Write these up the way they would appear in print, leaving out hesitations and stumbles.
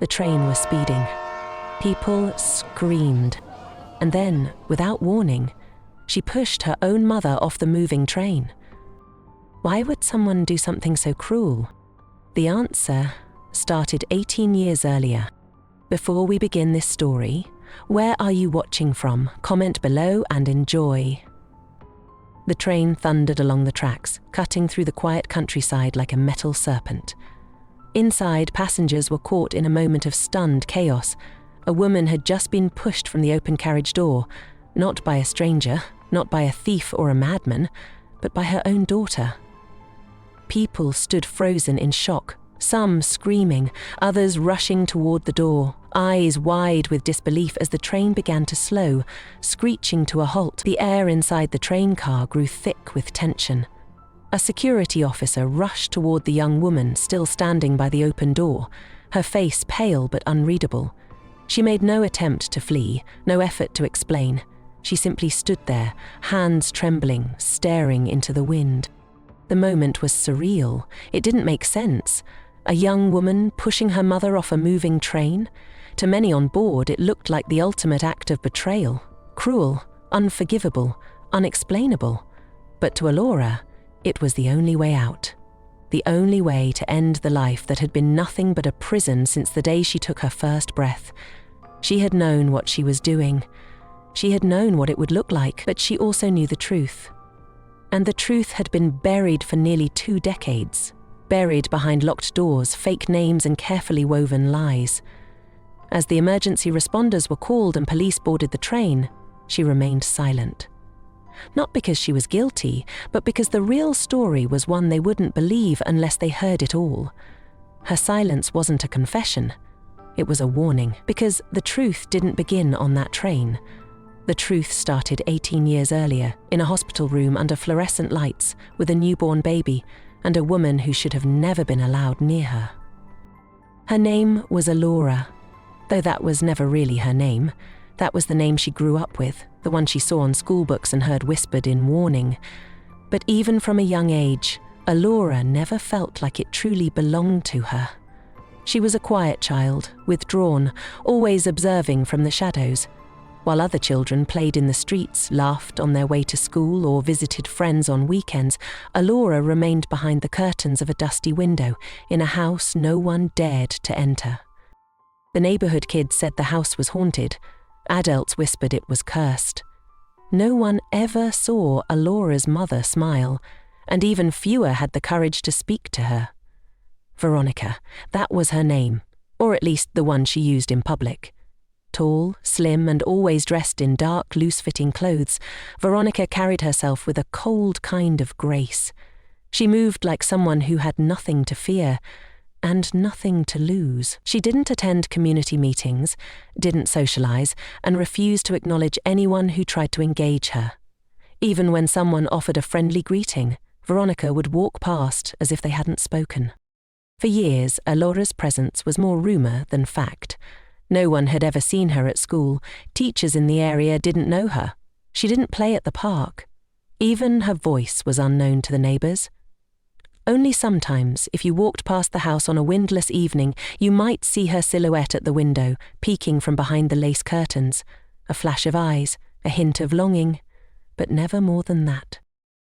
The train was speeding. People screamed. And then, without warning, she pushed her own mother off the moving train. Why would someone do something so cruel? The answer started 18 years earlier. Before we begin this story, where are you watching from? Comment below and enjoy. The train thundered along the tracks, cutting through the quiet countryside like a metal serpent. Inside, passengers were caught in a moment of stunned chaos. A woman had just been pushed from the open carriage door, not by a stranger, not by a thief or a madman, but by her own daughter. People stood frozen in shock, some screaming, others rushing toward the door, eyes wide with disbelief as the train began to slow, screeching to a halt. The air inside the train car grew thick with tension. A security officer rushed toward the young woman still standing by the open door, her face pale but unreadable. She made no attempt to flee, no effort to explain. She simply stood there, hands trembling, staring into the wind. The moment was surreal. It didn't make sense. A young woman pushing her mother off a moving train? To many on board, it looked like the ultimate act of betrayal. Cruel, unforgivable, unexplainable. But to Alora, it was the only way out. The only way to end the life that had been nothing but a prison since the day she took her first breath. She had known what she was doing. She had known what it would look like, but she also knew the truth. And the truth had been buried for nearly 2 decades, buried behind locked doors, fake names, and carefully woven lies. As the emergency responders were called and police boarded the train, she remained silent. Not because she was guilty, but because the real story was one they wouldn't believe unless they heard it all. Her silence wasn't a confession. It was a warning, because the truth didn't begin on that train. The truth started 18 years earlier, in a hospital room under fluorescent lights, with a newborn baby, and a woman who should have never been allowed near her. Her name was Alora, though that was never really her name. That was the name she grew up with, the one she saw on schoolbooks and heard whispered in warning. But even from a young age, Alora never felt like it truly belonged to her. She was a quiet child, withdrawn, always observing from the shadows. While other children played in the streets, laughed on their way to school, or visited friends on weekends, Alora remained behind the curtains of a dusty window in a house no one dared to enter. The neighborhood kids said the house was haunted. Adults whispered it was cursed. No one ever saw Alora's mother smile, and even fewer had the courage to speak to her. Veronica, that was her name, or at least the one she used in public. Tall, slim, and always dressed in dark, loose-fitting clothes, Veronica carried herself with a cold kind of grace. She moved like someone who had nothing to fear, and nothing to lose. She didn't attend community meetings, didn't socialize, and refused to acknowledge anyone who tried to engage her. Even when someone offered a friendly greeting, Veronica would walk past as if they hadn't spoken. For years, Alora's presence was more rumor than fact. No one had ever seen her at school. Teachers in the area didn't know her. She didn't play at the park. Even her voice was unknown to the neighbors. Only sometimes, if you walked past the house on a windless evening, you might see her silhouette at the window, peeking from behind the lace curtains. A flash of eyes, a hint of longing, but never more than that.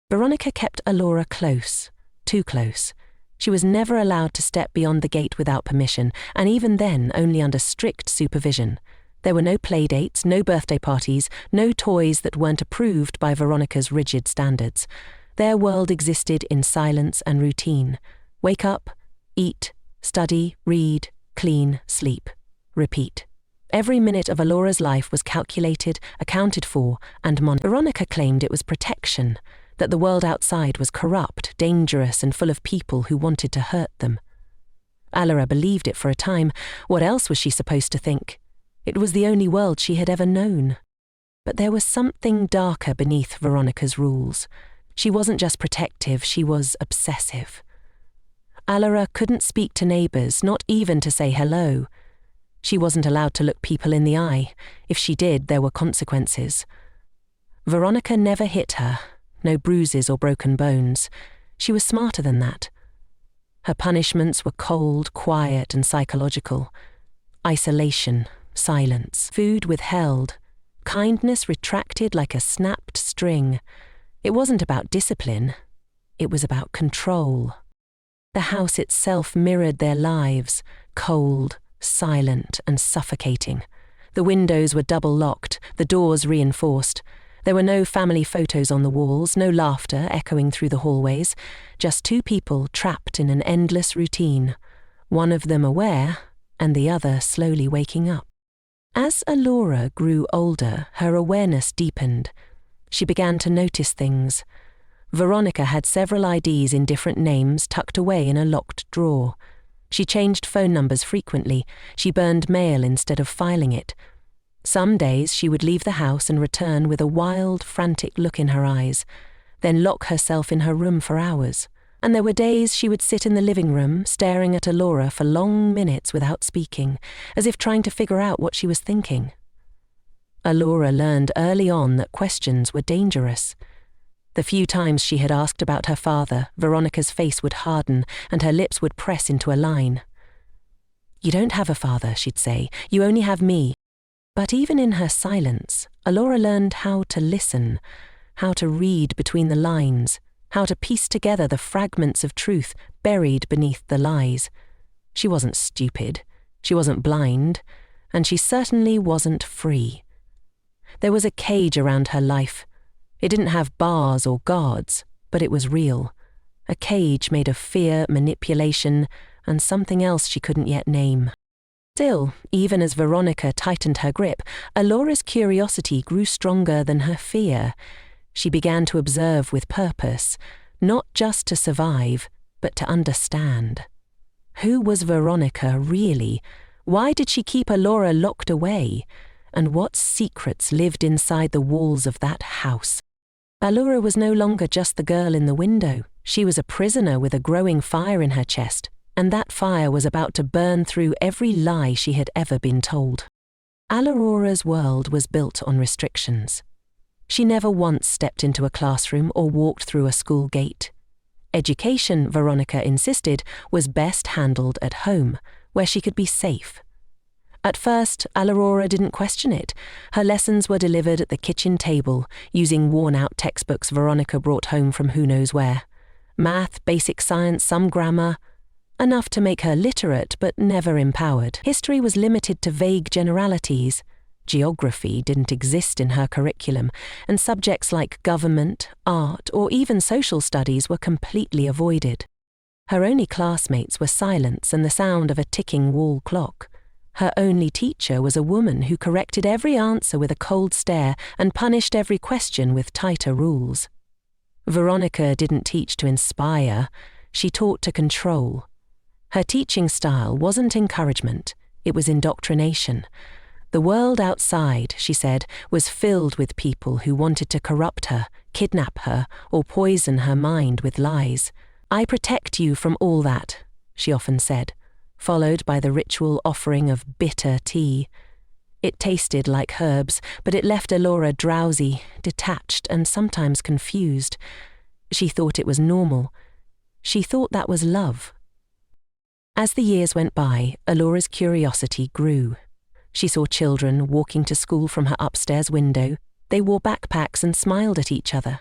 Veronica kept Alora close, too close. She was never allowed to step beyond the gate without permission, and even then only under strict supervision. There were no play dates, no birthday parties, no toys that weren't approved by Veronica's rigid standards. Their world existed in silence and routine. Wake up, eat, study, read, clean, sleep. Repeat. Every minute of Alora's life was calculated, accounted for, and monitored. Veronica claimed it was protection, that the world outside was corrupt, dangerous, and full of people who wanted to hurt them. Alora believed it for a time. What else was she supposed to think? It was the only world she had ever known. But there was something darker beneath Veronica's rules. She wasn't just protective, she was obsessive. Alora couldn't speak to neighbors, not even to say hello. She wasn't allowed to look people in the eye. If she did, there were consequences. Veronica never hit her, no bruises or broken bones. She was smarter than that. Her punishments were cold, quiet, and psychological. Isolation, silence, food withheld, kindness retracted like a snapped string. It wasn't about discipline, it was about control. The house itself mirrored their lives, cold, silent, and suffocating. The windows were double-locked, the doors reinforced. There were no family photos on the walls, no laughter echoing through the hallways, just two people trapped in an endless routine, one of them aware, and the other slowly waking up. As Alora grew older, her awareness deepened. She began to notice things. Veronica had several IDs in different names tucked away in a locked drawer. She changed phone numbers frequently. She burned mail instead of filing it. Some days she would leave the house and return with a wild, frantic look in her eyes, then lock herself in her room for hours. And there were days she would sit in the living room, staring at Alora for long minutes without speaking, as if trying to figure out what she was thinking. Alora learned early on that questions were dangerous. The few times she had asked about her father, Veronica's face would harden and her lips would press into a line. "You don't have a father," she'd say. "You only have me." But even in her silence, Alora learned how to listen, how to read between the lines, how to piece together the fragments of truth buried beneath the lies. She wasn't stupid, she wasn't blind, and she certainly wasn't free. There was a cage around her life. It didn't have bars or guards, but it was real. A cage made of fear, manipulation, and something else she couldn't yet name. Still, even as Veronica tightened her grip, Alora's curiosity grew stronger than her fear. She began to observe with purpose, not just to survive, but to understand. Who was Veronica really? Why did she keep Alora locked away? And what secrets lived inside the walls of that house? Alora was no longer just the girl in the window. She was a prisoner with a growing fire in her chest, and that fire was about to burn through every lie she had ever been told. Alora's world was built on restrictions. She never once stepped into a classroom or walked through a school gate. Education, Veronica insisted, was best handled at home, where she could be safe. At first, Alora didn't question it. Her lessons were delivered at the kitchen table, using worn-out textbooks Veronica brought home from who knows where. Math, basic science, some grammar, enough to make her literate but never empowered. History was limited to vague generalities. Geography didn't exist in her curriculum, and subjects like government, art, or even social studies were completely avoided. Her only classmates were silence and the sound of a ticking wall clock. Her only teacher was a woman who corrected every answer with a cold stare and punished every question with tighter rules. Veronica didn't teach to inspire, she taught to control. Her teaching style wasn't encouragement, it was indoctrination. The world outside, she said, was filled with people who wanted to corrupt her, kidnap her, or poison her mind with lies. "I protect you from all that," she often said, followed by the ritual offering of bitter tea. It tasted like herbs, but it left Alora drowsy, detached, and sometimes confused. She thought it was normal. She thought that was love. As the years went by, Alora's curiosity grew. She saw children walking to school from her upstairs window. They wore backpacks and smiled at each other.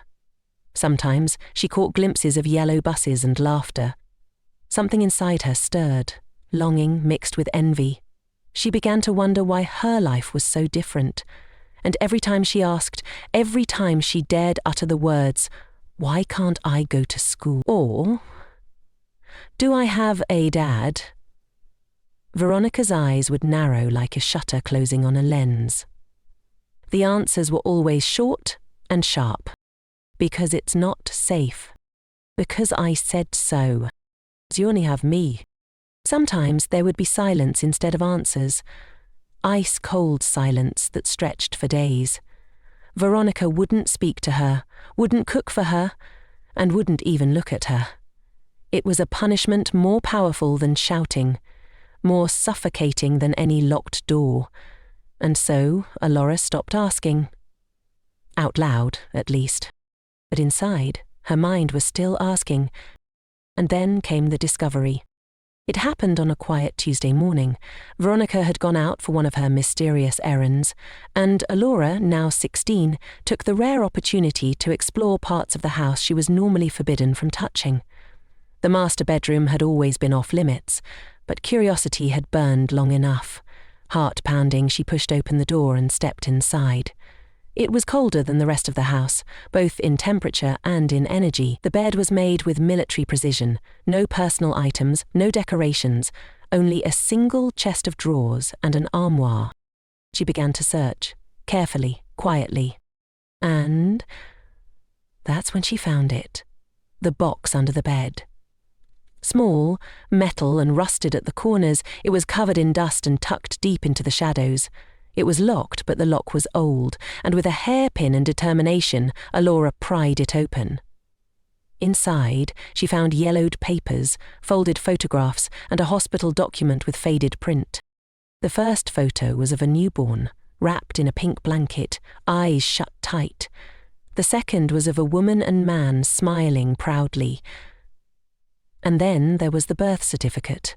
Sometimes she caught glimpses of yellow buses and laughter. Something inside her stirred, longing mixed with envy. She began to wonder why her life was so different. And every time she asked, every time she dared utter the words, "Why can't I go to school?" Or, "Do I have a dad?" Veronica's eyes would narrow like a shutter closing on a lens. The answers were always short and sharp. "Because it's not safe. Because I said so. You only have me." Sometimes there would be silence instead of answers. Ice-cold silence that stretched for days. Veronica wouldn't speak to her, wouldn't cook for her, and wouldn't even look at her. It was a punishment more powerful than shouting, more suffocating than any locked door. And so Alora stopped asking. Out loud, at least. But inside, her mind was still asking. And then came the discovery. It happened on a quiet Tuesday morning. Veronica had gone out for one of her mysterious errands, and Alora, now 16, took the rare opportunity to explore parts of the house she was normally forbidden from touching. The master bedroom had always been off limits, but curiosity had burned long enough. Heart-pounding, she pushed open the door and stepped inside. It was colder than the rest of the house, both in temperature and in energy. The bed was made with military precision, no personal items, no decorations, only a single chest of drawers and an armoire. She began to search, carefully, quietly. And that's when she found it, the box under the bed. Small, metal and rusted at the corners, it was covered in dust and tucked deep into the shadows. It was locked, but the lock was old, and with a hairpin and determination, Alora pried it open. Inside, she found yellowed papers, folded photographs, and a hospital document with faded print. The first photo was of a newborn, wrapped in a pink blanket, eyes shut tight. The second was of a woman and man smiling proudly. And then there was the birth certificate.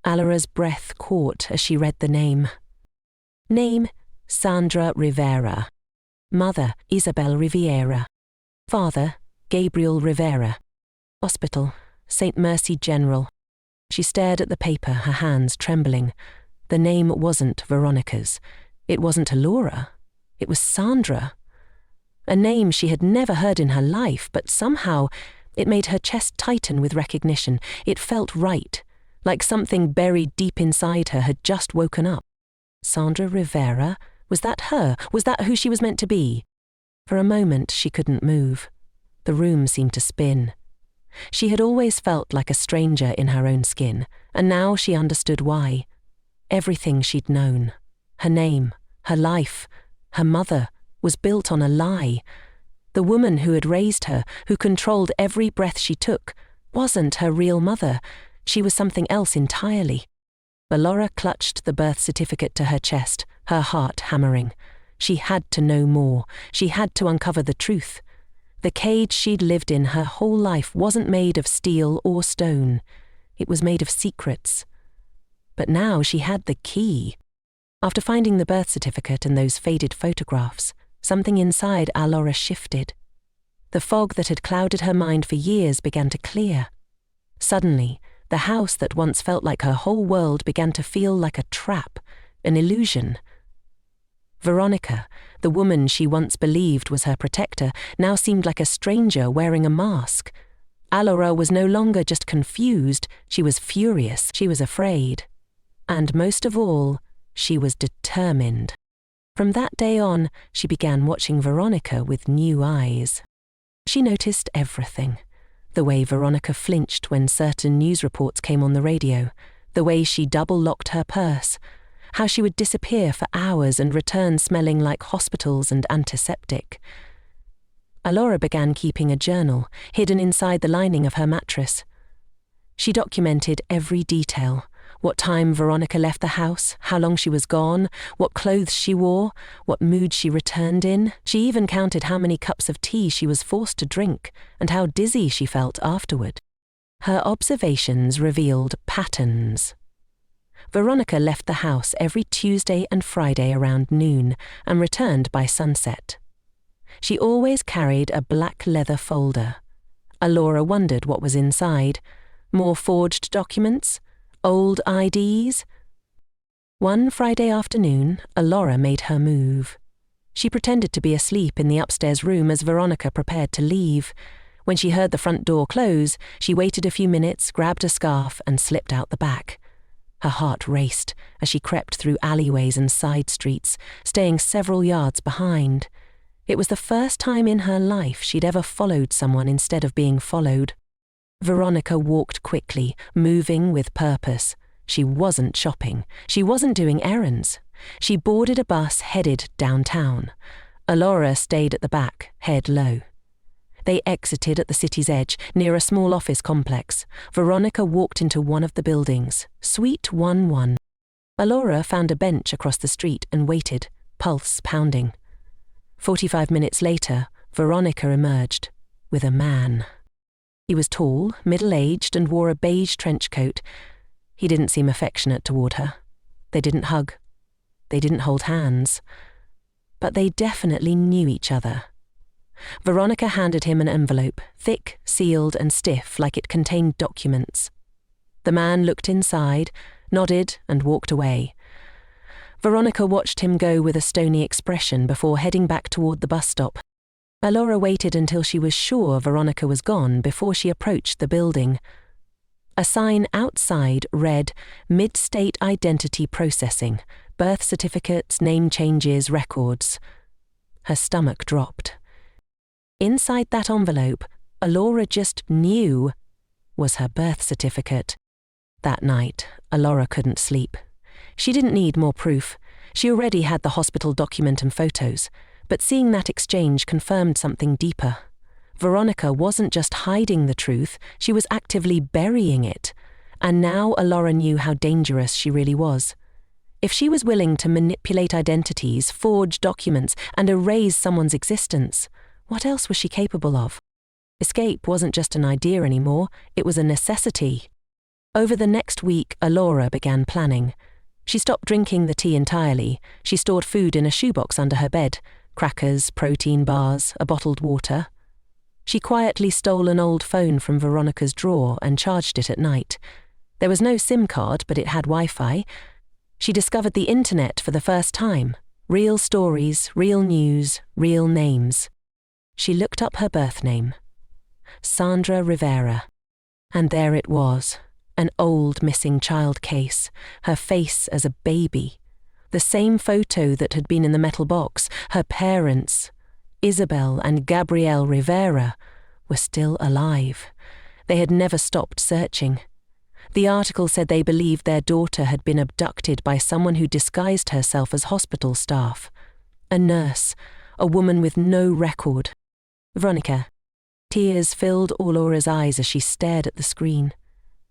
Alora's breath caught as she read the name. Name, Sandra Rivera. Mother, Isabel Riviera. Father, Gabriel Rivera. Hospital, St. Mercy General. She stared at the paper, her hands trembling. The name wasn't Veronica's. It wasn't Alora. It was Sandra. A name she had never heard in her life, but somehow it made her chest tighten with recognition. It felt right, like something buried deep inside her had just woken up. Sandra Rivera? Was that her? Was that who she was meant to be? For a moment she couldn't move. The room seemed to spin. She had always felt like a stranger in her own skin, and now she understood why. Everything she'd known, her name, her life, her mother, was built on a lie. The woman who had raised her, who controlled every breath she took, wasn't her real mother. She was something else entirely. Alora clutched the birth certificate to her chest, her heart hammering. She had to know more. She had to uncover the truth. The cage she'd lived in her whole life wasn't made of steel or stone. It was made of secrets. But now she had the key. After finding the birth certificate and those faded photographs, something inside Alora shifted. The fog that had clouded her mind for years began to clear. Suddenly, the house that once felt like her whole world began to feel like a trap, an illusion. Veronica, the woman she once believed was her protector, now seemed like a stranger wearing a mask. Alora was no longer just confused, she was furious, she was afraid. And most of all, she was determined. From that day on, she began watching Veronica with new eyes. She noticed everything. The way Veronica flinched when certain news reports came on the radio, the way she double-locked her purse, how she would disappear for hours and return smelling like hospitals and antiseptic. Alora began keeping a journal, hidden inside the lining of her mattress. She documented every detail: what time Veronica left the house, how long she was gone, what clothes she wore, what mood she returned in. She even counted how many cups of tea she was forced to drink and how dizzy she felt afterward. Her observations revealed patterns. Veronica left the house every Tuesday and Friday around noon and returned by sunset. She always carried a black leather folder. Alora wondered what was inside. More forged documents? Old IDs? One Friday afternoon, Alora made her move. She pretended to be asleep in the upstairs room as Veronica prepared to leave. When she heard the front door close, she waited a few minutes, grabbed a scarf, and slipped out the back. Her heart raced as she crept through alleyways and side streets, staying several yards behind. It was the first time in her life she'd ever followed someone instead of being followed. Veronica walked quickly, moving with purpose. She wasn't shopping. She wasn't doing errands. She boarded a bus headed downtown. Alora stayed at the back, head low. They exited at the city's edge, near a small office complex. Veronica walked into one of the buildings, Suite 1-1. Alora found a bench across the street and waited, pulse pounding. 45 minutes later, Veronica emerged with a man. He was tall, middle-aged, and wore a beige trench coat. He didn't seem affectionate toward her. They didn't hug. They didn't hold hands. But they definitely knew each other. Veronica handed him an envelope, thick, sealed, and stiff, like it contained documents. The man looked inside, nodded, and walked away. Veronica watched him go with a stony expression before heading back toward the bus stop. Alora waited until she was sure Veronica was gone before she approached the building. A sign outside read, "Mid-State Identity Processing, Birth Certificates, Name Changes, Records." Her stomach dropped. Inside that envelope, Alora just knew, was her birth certificate. That night, Alora couldn't sleep. She didn't need more proof. She already had the hospital document and photos, but seeing that exchange confirmed something deeper. Veronica wasn't just hiding the truth, she was actively burying it. And now Alora knew how dangerous she really was. If she was willing to manipulate identities, forge documents, and erase someone's existence, what else was she capable of? Escape wasn't just an idea anymore, it was a necessity. Over the next week, Alora began planning. She stopped drinking the tea entirely. She stored food in a shoebox under her bed, crackers, protein bars, a bottled water. She quietly stole an old phone from Veronica's drawer and charged it at night. There was no SIM card, but it had Wi-Fi. She discovered the internet for the first time. Real stories, real news, real names. She looked up her birth name. Sandra Rivera. And there it was, an old missing child case, her face as a baby. The same photo that had been in the metal box, her parents, Isabel and Gabrielle Rivera, were still alive. They had never stopped searching. The article said they believed their daughter had been abducted by someone who disguised herself as hospital staff. A nurse, a woman with no record. Veronica. Tears filled Alora's eyes as she stared at the screen.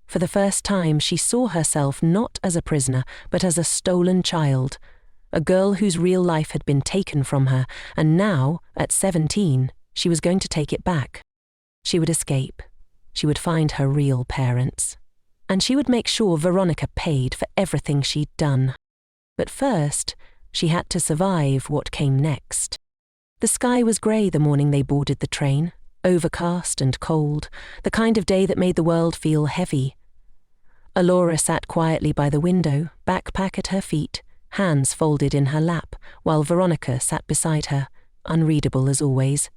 For the first time, she saw herself not as a prisoner, but as a stolen child, a girl whose real life had been taken from her, and now, at 17, she was going to take it back. She would escape. She would find her real parents. And she would make sure Veronica paid for everything she'd done. But first, she had to survive what came next. The sky was grey the morning they boarded the train, overcast and cold, the kind of day that made the world feel heavy. Alora sat quietly by the window, backpack at her feet, hands folded in her lap, while Veronica sat beside her, unreadable as always.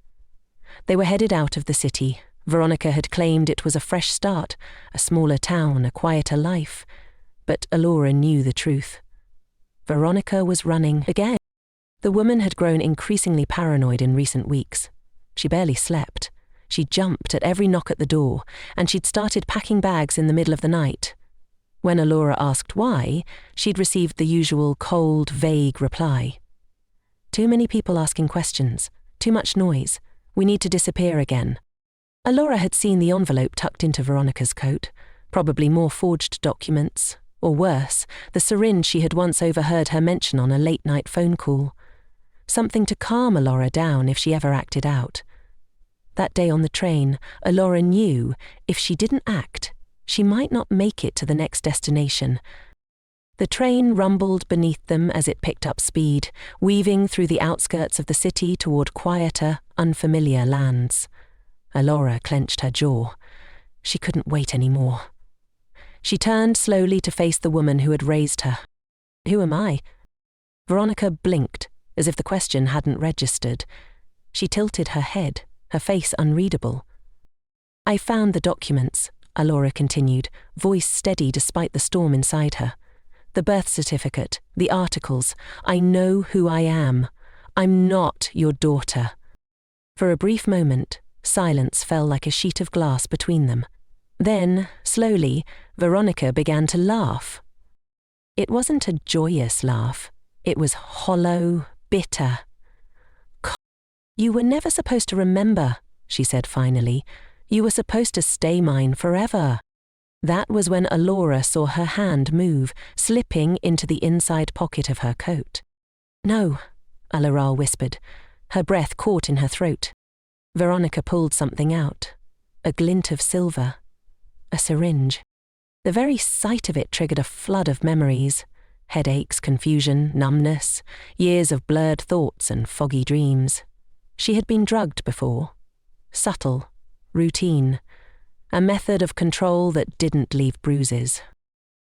They were headed out of the city. Veronica had claimed it was a fresh start, a smaller town, a quieter life. But Alora knew the truth. Veronica was running again. The woman had grown increasingly paranoid in recent weeks. She barely slept. She jumped at every knock at the door, and she'd started packing bags in the middle of the night. When Alora asked why, she'd received the usual cold, vague reply. "Too many people asking questions. Too much noise. We need to disappear again." Alora had seen the envelope tucked into Veronica's coat, probably more forged documents, or worse, the syringe she had once overheard her mention on a late-night phone call. Something to calm Alora down if she ever acted out. That day on the train, Alora knew if she didn't act, she might not make it to the next destination. The train rumbled beneath them as it picked up speed, weaving through the outskirts of the city toward quieter, unfamiliar lands. Alora clenched her jaw. She couldn't wait any more. She turned slowly to face the woman who had raised her. "Who am I?" Veronica blinked, as if the question hadn't registered. She tilted her head, her face unreadable. "I found the documents," Alora continued, voice steady despite the storm inside her. "The birth certificate, the articles. I know who I am. I'm not your daughter." For a brief moment, silence fell like a sheet of glass between them. Then, slowly, Veronica began to laugh. It wasn't a joyous laugh. It was hollow, bitter. "You were never supposed to remember," she said finally. "You were supposed to stay mine forever." That was when Alora saw her hand move, slipping into the inside pocket of her coat. "No," Alora whispered. Her breath caught in her throat. Veronica pulled something out. a glint of silver, a syringe. The very sight of it triggered a flood of memories. Headaches, confusion, numbness, years of blurred thoughts and foggy dreams. She had been drugged before. Subtle, routine, a method of control that didn't leave bruises.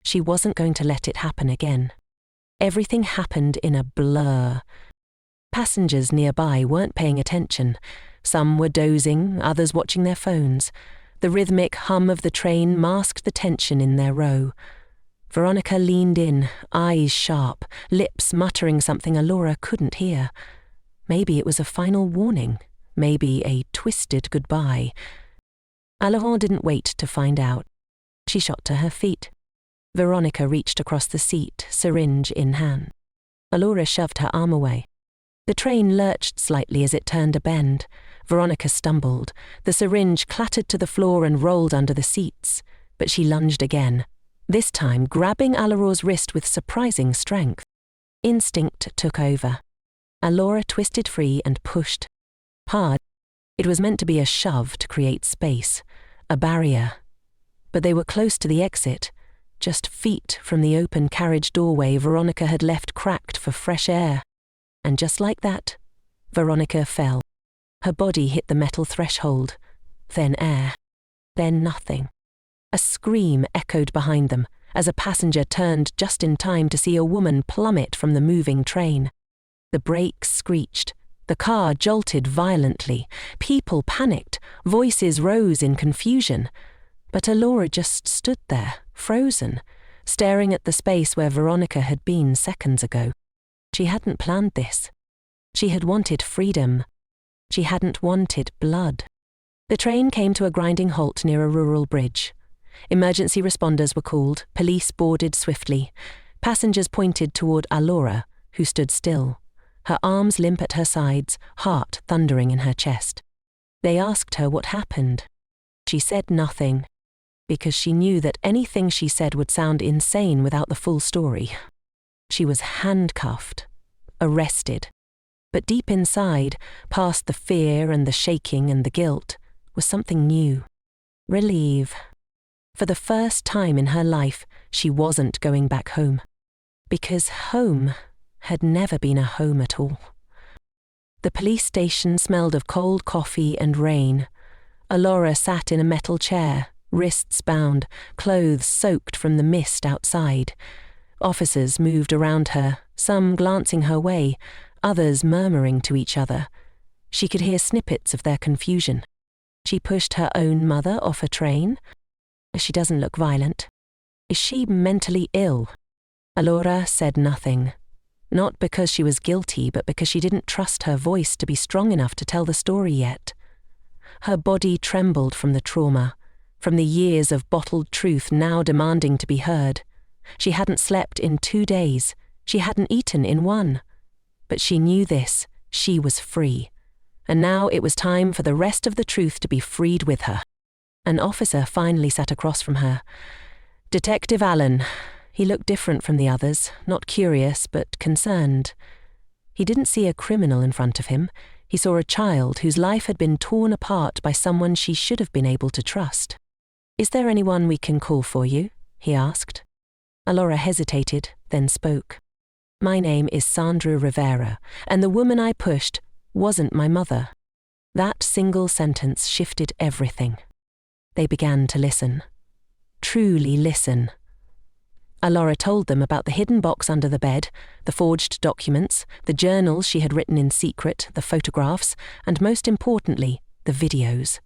She wasn't going to let it happen again. Everything happened in a blur. Passengers nearby weren't paying attention. Some were dozing, others watching their phones. The rhythmic hum of the train masked the tension in their row. Veronica leaned in, eyes sharp, lips muttering something Alora couldn't hear. Maybe it was a final warning, maybe a twisted goodbye. Alora didn't wait to find out. She shot to her feet. Veronica reached across the seat, syringe in hand. Alora shoved her arm away. The train lurched slightly as it turned a bend. Veronica stumbled. The syringe clattered to the floor and rolled under the seats, but she lunged again, this time grabbing Alora's wrist with surprising strength. Instinct took over. Alora twisted free and pushed. Hard. It was meant to be a shove to create space, a barrier. But they were close to the exit. Just feet from the open carriage doorway Veronica had left cracked for fresh air. And just like that, Veronica fell. Her body hit the metal threshold, then air, then nothing. A scream echoed behind them as a passenger turned just in time to see a woman plummet from the moving train. The brakes screeched. The car jolted violently. People panicked. Voices rose in confusion. But Alora just stood there, frozen, staring at the space where Veronica had been seconds ago. She hadn't planned this. She had wanted freedom. She hadn't wanted blood. The train came to a grinding halt near a rural bridge. Emergency responders were called, police boarded swiftly. Passengers pointed toward Alora, who stood still, her arms limp at her sides, heart thundering in her chest. They asked her what happened. She said nothing, because she knew that anything she said would sound insane without the full story. She was handcuffed, arrested. But deep inside, past the fear and the shaking and the guilt, was something new. Relief. For the first time in her life, she wasn't going back home. Because home had never been a home at all. The police station smelled of cold coffee and rain. Alora sat in a metal chair, wrists bound, clothes soaked from the mist outside. Officers moved around her, some glancing her way, others murmuring to each other. She could hear snippets of their confusion. She pushed her own mother off a train. She doesn't look violent. Is she mentally ill? Alora said nothing. Not because she was guilty, but because she didn't trust her voice to be strong enough to tell the story yet. Her body trembled from the trauma, from the years of bottled truth now demanding to be heard. She hadn't slept in 2 days. She hadn't eaten in 1. But she knew this. She was free. And now it was time for the rest of the truth to be freed with her. An officer finally sat across from her. Detective Allen. He looked different from the others, not curious, but concerned. He didn't see a criminal in front of him. He saw a child whose life had been torn apart by someone she should have been able to trust. Is there anyone we can call for you? He asked. Alora hesitated, then spoke. My name is Sandra Rivera, and the woman I pushed wasn't my mother. That single sentence shifted everything. They began to listen. Truly listen. Alora told them about the hidden box under the bed, the forged documents, the journals she had written in secret, the photographs, and most importantly, the videos.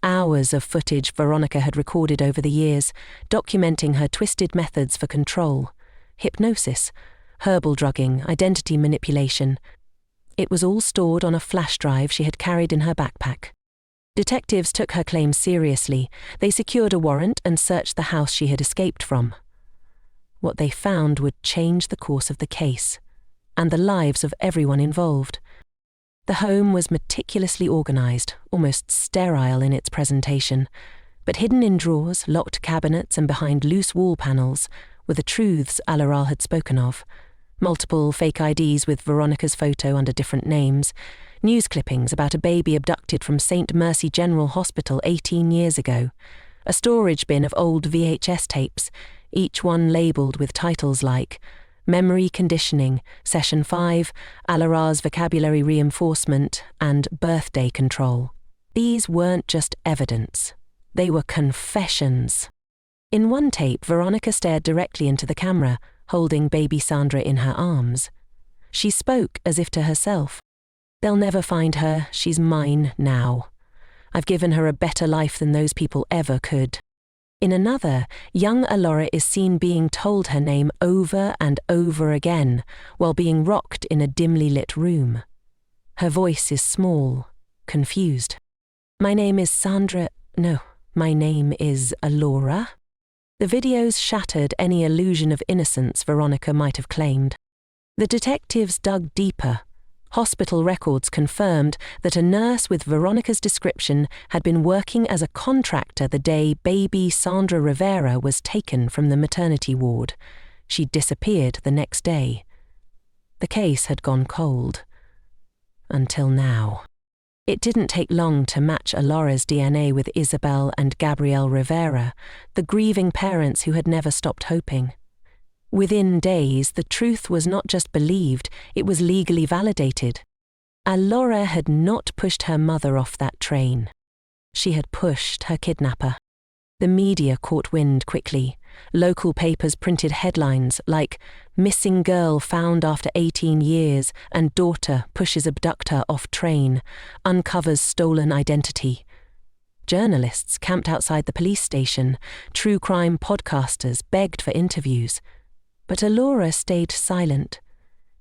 Hours of footage Veronica had recorded over the years, documenting her twisted methods for control, hypnosis, herbal drugging, identity manipulation. It was all stored on a flash drive she had carried in her backpack. Detectives took her claims seriously. They secured a warrant and searched the house she had escaped from. What they found would change the course of the case, and the lives of everyone involved. The home was meticulously organized, almost sterile in its presentation, but hidden in drawers, locked cabinets, and behind loose wall panels were the truths Alora had spoken of. Multiple fake IDs with Veronica's photo under different names, news clippings about a baby abducted from St. Mercy General Hospital 18 years ago, a storage bin of old VHS tapes, each one labelled with titles like Memory Conditioning, Session 5, Alora's Vocabulary Reinforcement, and Birthday Control. These weren't just evidence. They were confessions. In one tape, Veronica stared directly into the camera, holding baby Sandra in her arms. She spoke as if to herself. They'll never find her, she's mine now. I've given her a better life than those people ever could. In another, young Alora is seen being told her name over and over again while being rocked in a dimly lit room. Her voice is small, confused. My name is my name is Alora. The videos shattered any illusion of innocence Veronica might have claimed. The detectives dug deeper. Hospital records confirmed that a nurse with Veronica's description had been working as a contractor the day baby Sandra Rivera was taken from the maternity ward. She disappeared the next day. The case had gone cold. Until now. It didn't take long to match Alora's DNA with Isabel and Gabrielle Rivera, the grieving parents who had never stopped hoping. Within days, the truth was not just believed, it was legally validated. Alora had not pushed her mother off that train. She had pushed her kidnapper. The media caught wind quickly. Local papers printed headlines like, Missing Girl Found After 18 Years and Daughter Pushes Abductor Off Train, Uncovers Stolen Identity. Journalists camped outside the police station. True crime podcasters begged for interviews. But Alora stayed silent.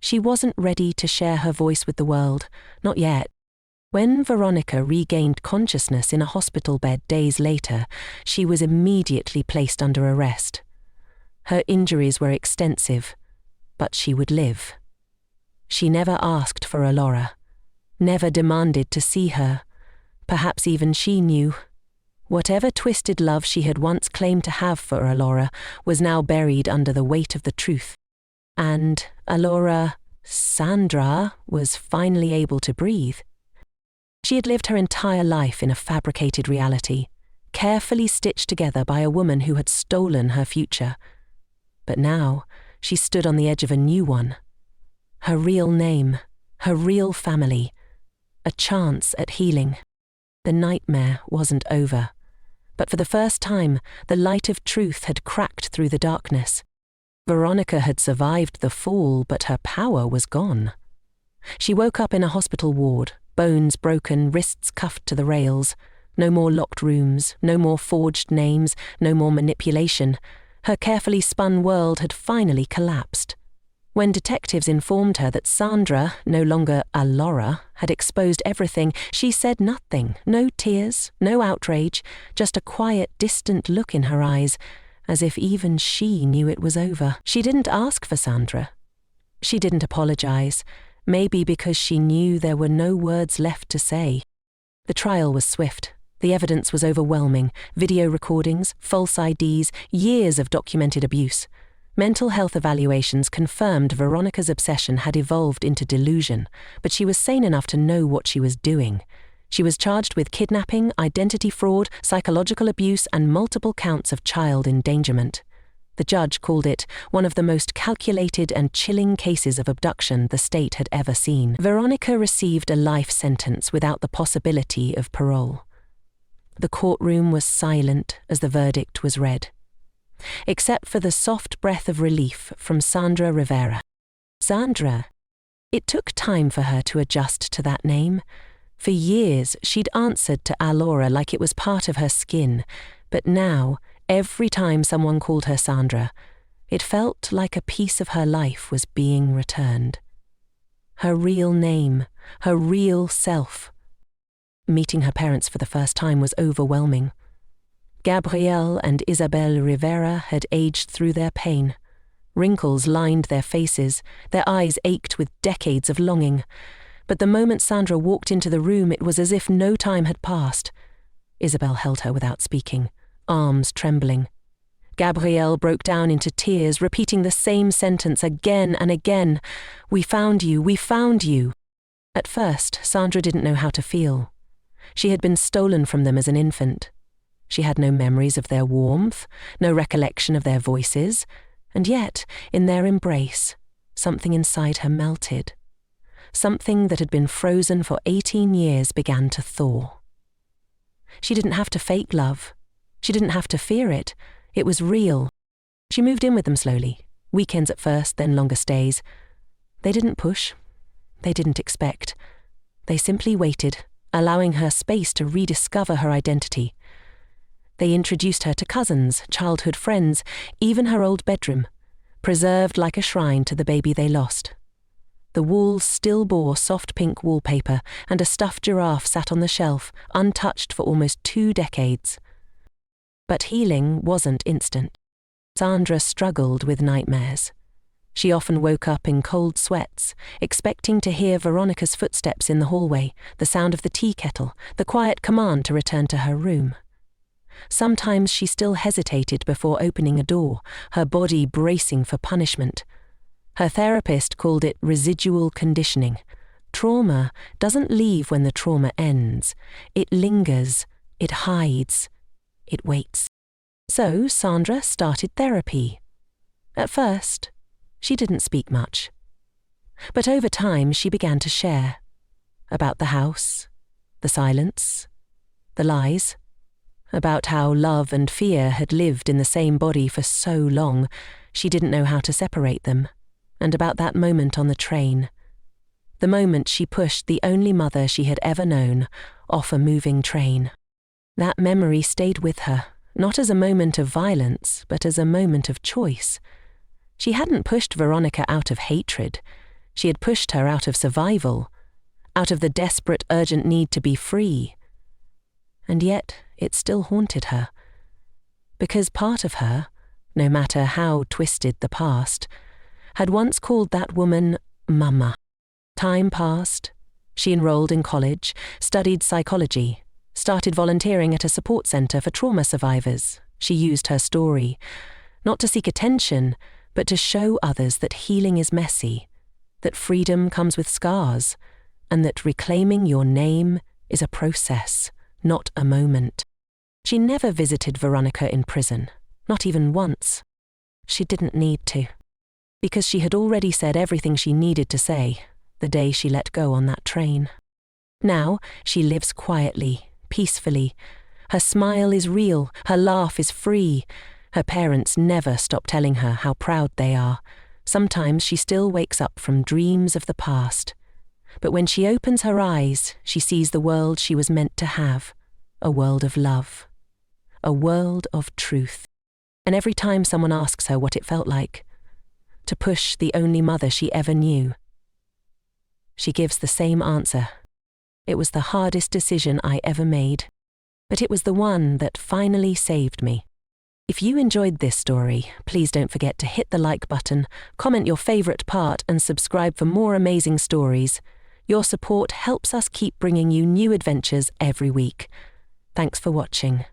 She wasn't ready to share her voice with the world, not yet. When Veronica regained consciousness in a hospital bed days later, she was immediately placed under arrest. Her injuries were extensive, but she would live. She never asked for Alora, never demanded to see her. Perhaps even she knew. Whatever twisted love she had once claimed to have for Alora was now buried under the weight of the truth. And Sandra was finally able to breathe. She had lived her entire life in a fabricated reality, carefully stitched together by a woman who had stolen her future. But now, she stood on the edge of a new one. Her real name, her real family, a chance at healing. The nightmare wasn't over. But for the first time, the light of truth had cracked through the darkness. Veronica had survived the fall, but her power was gone. She woke up in a hospital ward, bones broken, wrists cuffed to the rails. No more locked rooms, no more forged names, no more manipulation. Her carefully spun world had finally collapsed. When detectives informed her that Sandra, no longer Alora, had exposed everything, she said nothing. No tears, no outrage, just a quiet, distant look in her eyes, as if even she knew it was over. She didn't ask for Sandra. She didn't apologize. Maybe because she knew there were no words left to say. The trial was swift. The evidence was overwhelming. Video recordings, false IDs, years of documented abuse. Mental health evaluations confirmed Veronica's obsession had evolved into delusion, but she was sane enough to know what she was doing. She was charged with kidnapping, identity fraud, psychological abuse, and multiple counts of child endangerment. The judge called it one of the most calculated and chilling cases of abduction the state had ever seen. Veronica received a life sentence without the possibility of parole. The courtroom was silent as the verdict was read, except for the soft breath of relief from Sandra Rivera. Sandra. It took time for her to adjust to that name. For years, she'd answered to Alora like it was part of her skin, but now, every time someone called her Sandra, it felt like a piece of her life was being returned. Her real name, her real self. Meeting her parents for the first time was overwhelming. Gabrielle and Isabel Rivera had aged through their pain. Wrinkles lined their faces, their eyes ached with decades of longing. But the moment Sandra walked into the room, it was as if no time had passed. Isabel held her without speaking, arms trembling. Gabrielle broke down into tears, repeating the same sentence again and again. "We found you, we found you." At first, Sandra didn't know how to feel. She had been stolen from them as an infant. She had no memories of their warmth, no recollection of their voices, and yet, in their embrace, something inside her melted. Something that had been frozen for 18 years began to thaw. She didn't have to fake love. She didn't have to fear it. It was real. She moved in with them slowly, weekends at first, then longer stays. They didn't push. They didn't expect. They simply waited, allowing her space to rediscover her identity. They introduced her to cousins, childhood friends, even her old bedroom, preserved like a shrine to the baby they lost. The walls still bore soft pink wallpaper, and a stuffed giraffe sat on the shelf, untouched for almost 2 decades. But healing wasn't instant. Sandra struggled with nightmares. She often woke up in cold sweats, expecting to hear Veronica's footsteps in the hallway, the sound of the tea kettle, the quiet command to return to her room. Sometimes she still hesitated before opening a door, her body bracing for punishment. Her therapist called it residual conditioning. Trauma doesn't leave when the trauma ends. It lingers, it hides, it waits. So Sandra started therapy. At first, she didn't speak much. But over time she began to share. About the house, the silence, the lies. About how love and fear had lived in the same body for so long, she didn't know how to separate them. And about that moment on the train. The moment she pushed the only mother she had ever known off a moving train. That memory stayed with her, not as a moment of violence, but as a moment of choice. She hadn't pushed Veronica out of hatred. She had pushed her out of survival, out of the desperate, urgent need to be free. And yet it still haunted her. Because part of her, no matter how twisted the past, had once called that woman Mama. Time passed. She enrolled in college, studied psychology, started volunteering at a support center for trauma survivors. She used her story, not to seek attention, but to show others that healing is messy, that freedom comes with scars, and that reclaiming your name is a process, not a moment. She never visited Veronica in prison, not even once. She didn't need to, because she had already said everything she needed to say the day she let go on that train. Now she lives quietly, peacefully. Her smile is real, her laugh is free. Her parents never stop telling her how proud they are. Sometimes she still wakes up from dreams of the past. But when she opens her eyes, she sees the world she was meant to have, a world of love, a world of truth. And every time someone asks her what it felt like, to push the only mother she ever knew, she gives the same answer. It was the hardest decision I ever made, but it was the one that finally saved me. If you enjoyed this story, please don't forget to hit the like button, comment your favorite part, and subscribe for more amazing stories. Your support helps us keep bringing you new adventures every week. Thanks for watching.